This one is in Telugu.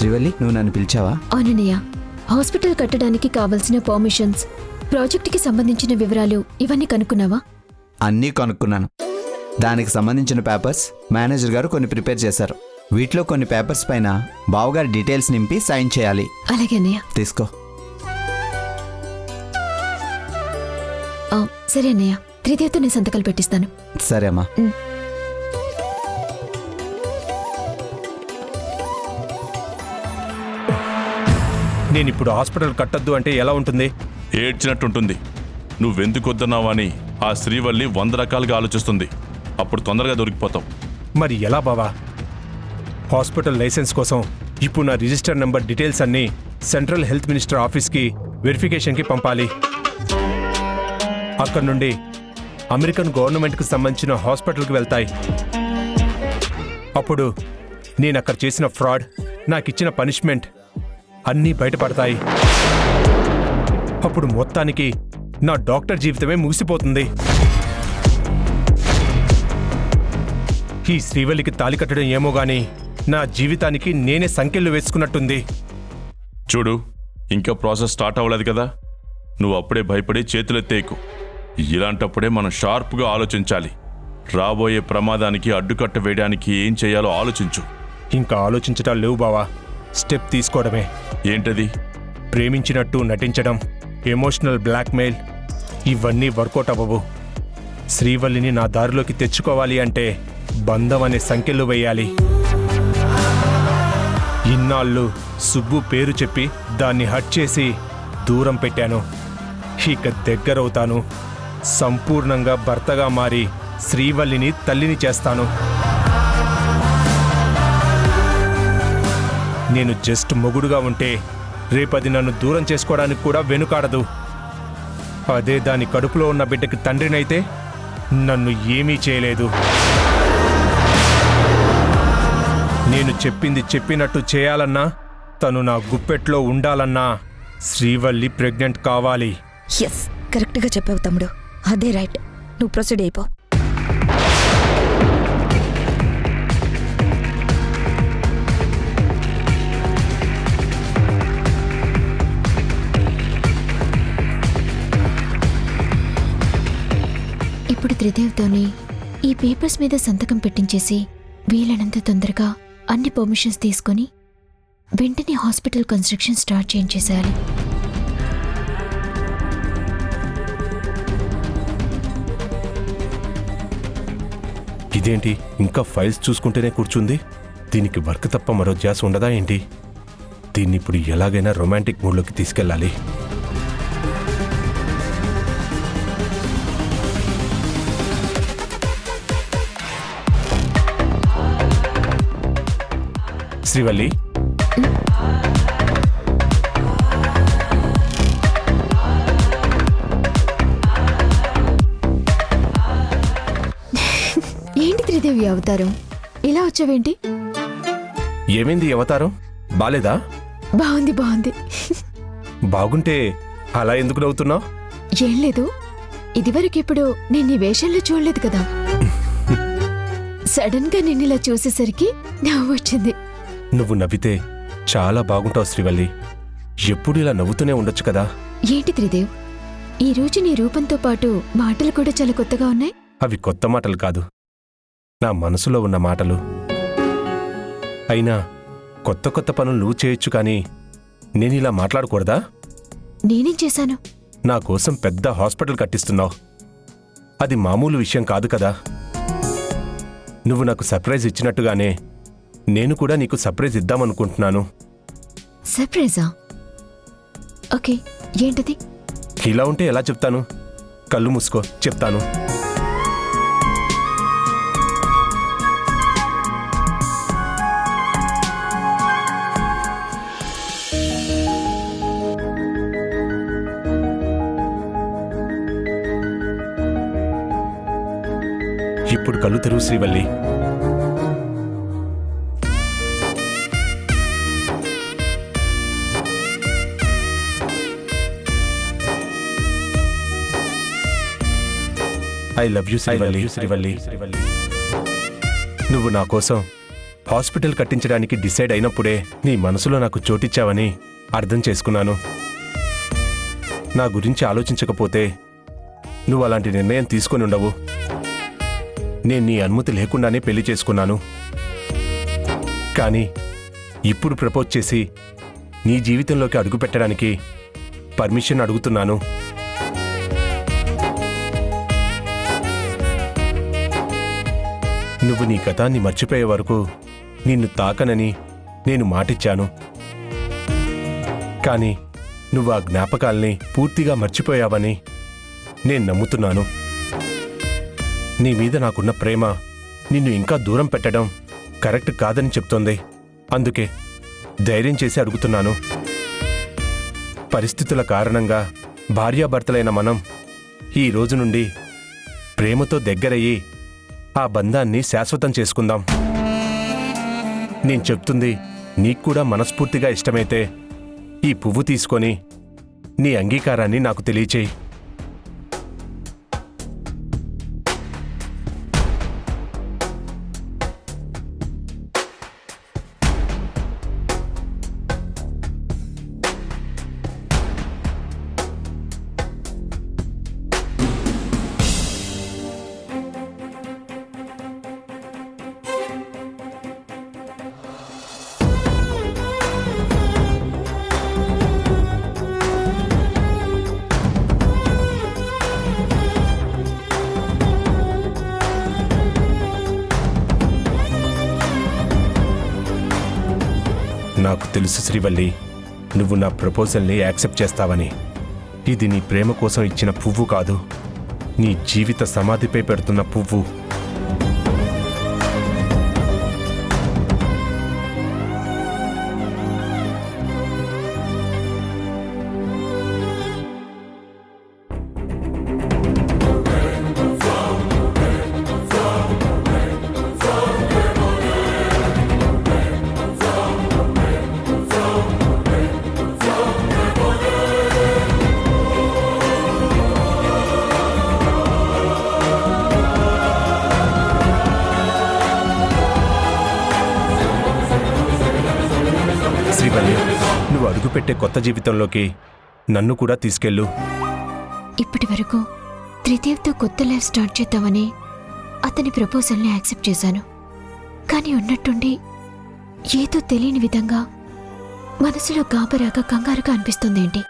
శ్రీవల్లి, నువ్వు నన్ను పిలిచావా? అవునన్నయ్య, హాస్పిటల్ కట్టడానికి కావలసిన పర్మిషన్స్, ప్రాజెక్టుకి సంబంధించిన వివరాలు ఇవన్నీ కనుక్కున్నావా? అన్నీ కనుక్కున్నాను. దానికి సంబంధించిన పేపర్స్ మేనేజర్ గారు కొన్ని ప్రిపేర్ చేశారు. వీటిలో కొన్ని పేపర్స్ పైన బావగారి డీటెయిల్స్ నింపి సైన్ చేయాలి. అలాగే అన్నయ్య. తీసుకో. సరే అన్నయ్య, త్రిదేవ్తో నేను సంతకాలు పెట్టిస్తాను. సరే అమ్మా. నేను ఇప్పుడు హాస్పిటల్ కట్టద్దు అంటే ఎలా ఉంటుంది? ఏడ్చినట్టుంటుంది. నువ్వెందుకు వద్దన్నావా అని ఆ శ్రీవల్లి 100 రకాలుగా ఆలోచిస్తుంది. అప్పుడు తొందరగా దొరికిపోతావు. మరి ఎలా బావా? హాస్పిటల్ లైసెన్స్ కోసం ఇప్పుడు నా రిజిస్టర్ నెంబర్ డీటెయిల్స్ అన్నీ సెంట్రల్ హెల్త్ మినిస్టర్ ఆఫీస్కి వెరిఫికేషన్కి పంపాలి. అక్కడి నుండి అమెరికన్ గవర్నమెంట్కి సంబంధించిన హాస్పిటల్కి వెళ్తాయి. అప్పుడు నేను అక్కడ చేసిన ఫ్రాడ్, నాకిచ్చిన పనిష్మెంట్ అన్నీ బయటపడతాయి. అప్పుడు మొత్తానికి నా డాక్టర్ జీవితమే ముగిసిపోతుంది. ఈ శ్రీవల్లికి తాళి కట్టడం ఏమో గాని నా జీవితానికి నేనే సంకెళ్ళు వేసుకున్నట్టుంది. చూడు, ఇంకా ప్రాసెస్ స్టార్ట్ అవ్వలేదు కదా. నువ్వు అప్పుడే భయపడి చేతులెత్తేయకు. ఇలాంటప్పుడే మనం షార్ప్గా ఆలోచించాలి. రాబోయే ప్రమాదానికి అడ్డుకట్ట వేయడానికి ఏం చేయాలో ఆలోచించు. ఇంకా ఆలోచించటం లేవు బావా, స్టెప్ తీసుకోవడమే. ఏంటది? ప్రేమించినట్టు నటించడం, ఎమోషనల్ బ్లాక్మెయిల్, ఇవన్నీ వర్కౌట్ అవ్వవు. శ్రీవల్లిని నా దారిలోకి తెచ్చుకోవాలి అంటే బంధం అనే సంఖ్యలు వేయాలి. ఇన్నాళ్ళు సుబ్బు పేరు చెప్పి దాన్ని హట్ చేసి దూరం పెట్టాను. ఇక దగ్గరవుతాను. సంపూర్ణంగా భర్తగా మారి శ్రీవల్లిని తల్లిని చేస్తాను. నేను జస్ట్ మొగుడుగా ఉంటే రేపది నన్ను దూరం చేసుకోవడానికి కూడా వెనుకాడదు. అదే దాని కడుపులో ఉన్న బిడ్డకి తండ్రినైతే నన్ను ఏమీ చేయలేదు. నేను చెప్పింది చెప్పినట్టు చేయాలన్నా, తను నా గుప్పెట్లో ఉండాలన్నా శ్రీవల్లి ప్రెగ్నెంట్ కావాలి. ఎస్, కరెక్ట్గా చెప్పావు తమ్ముడు. అదే రైట్. నువ్వు ప్రొసీడ్ అయిపో. ఇప్పుడు త్రిదేవ్తోని ఈ పేపర్స్ మీద సంతకం పెట్టించేసి వీలైనంత తొందరగా అన్ని పర్మిషన్స్ తీసుకొని వెంటనే హాస్పిటల్ కన్స్ట్రక్షన్ స్టార్ట్ చేయించేసేయాలి. ఇదేంటి ఇంకా ఫైల్స్ చూసుకుంటేనే కూర్చుంది? దీనికి వర్క్ తప్ప మరో ధ్యాస ఉండదా ఏంటి? దీన్ని ఇప్పుడు ఎలాగైనా రొమాంటిక్ మూడ్లోకి తీసుకెళ్ళాలి. శ్రీవల్లి, ఏంటి త్రిదేవి అవతారం? ఇలా వచ్చావేంటి? ఏమైంది అవతారం? బాలేదా? బాగుంది బాగుంది. బాగుంటే అలా ఎందుకు నవ్వుతున్నావు? ఏం లేదు, ఇదివరకెప్పుడు నేను నీ వేషంలో చూడలేదు కదా. సడన్ గా నిన్ను ఇలా చూసేసరికి నవ్వు వచ్చింది. నువ్వు నవ్వితే చాలా బాగుంటావు శ్రీవల్లి. ఎప్పుడు ఇలా నవ్వుతూనే ఉండొచ్చు కదా. ఏంటి త్రిదేవ్, ఈ రోజు నీ రూపంతో పాటు మాటలు కూడా చాలా కొత్తగా ఉన్నాయి. అవి కొత్త మాటలు కాదు, నా మనసులో ఉన్న మాటలు. అయినా కొత్త కొత్త పనులు నువ్వు చేయొచ్చు కానీ నేను ఇలా మాట్లాడకూడదా? నేనేం చేశాను? నా కోసం పెద్ద హాస్పిటల్ కట్టిస్తున్నావు. అది మామూలు విషయం కాదు కదా. నువ్వు నాకు సర్ప్రైజ్ ఇచ్చినట్టుగానే నేను కూడా నీకు సర్ప్రైజ్ ఇద్దామనుకుంటున్నాను. సర్ప్రైజా? ఓకే, ఏంటది? ఇలా ఉంటే ఎలా చెప్తాను? కళ్ళు మూసుకో, చెప్తాను. ఇప్పుడు కళ్ళు తెరువు Srivalli. I love you Srivalli. నువ్వు నా కోసం హాస్పిటల్ కట్టించడానికి డిసైడ్ అయినప్పుడే నీ మనసులో నాకు చోటిచ్చావని అర్థం చేసుకున్నాను. నా గురించి ఆలోచించకపోతే నువ్వు అలాంటి నిర్ణయం తీసుకొని ఉండవు. నేను నీ అనుమతి లేకుండానే పెళ్లి చేసుకున్నాను. కానీ ఇప్పుడు ప్రపోజ్ చేసి నీ జీవితంలోకి అడుగుపెట్టడానికి పర్మిషన్ అడుగుతున్నాను. నువ్వు నీ గతాన్ని మర్చిపోయే వరకు నిన్ను తాకనని నేను మాటిచ్చాను. కానీ నువ్వు ఆ జ్ఞాపకాల్ని పూర్తిగా మర్చిపోయావని నేను నమ్ముతున్నాను. నీ మీద నాకున్న ప్రేమ నిన్ను ఇంకా దూరం పెట్టడం కరెక్ట్ కాదని చెప్తోంది. అందుకే ధైర్యం చేసి అడుగుతున్నాను. పరిస్థితుల కారణంగా భార్యాభర్తలైన మనం ఈ రోజు నుండి ప్రేమతో దగ్గరయ్యి ఆ బంధాన్ని శాశ్వతం చేసుకుందాం. నేను చెప్తుంది నీకు కూడా మనస్ఫూర్తిగా ఇష్టమైతే ఈ పువ్వు తీసుకొని నీ అంగీకారాన్ని నాకు తెలియచేయి. నాకు తెలుసు శ్రీవల్లి, నువ్వు నా ప్రపోజల్ని యాక్సెప్ట్ చేస్తావని. ఇది నీ ప్రేమ కోసం ఇచ్చిన పువ్వు కాదు, నీ జీవిత సమాధిపై పెడుతున్న పువ్వు. శ్రీవల్లి, నువ్వు అడుగుపెట్టే కొత్త జీవితంలోకి నన్ను కూడా తీసుకెళ్ళు. ఇప్పటి వరకు త్రిదేవ్తో కొత్త లైఫ్ స్టార్ట్ చేద్దామని అతని ప్రపోజల్ని యాక్సెప్ట్ చేశాను. కానీ ఉన్నట్టుండి ఏదో తెలియని విధంగా మనసులో గాబరాగా కంగారుగా అనిపిస్తుందేంటి?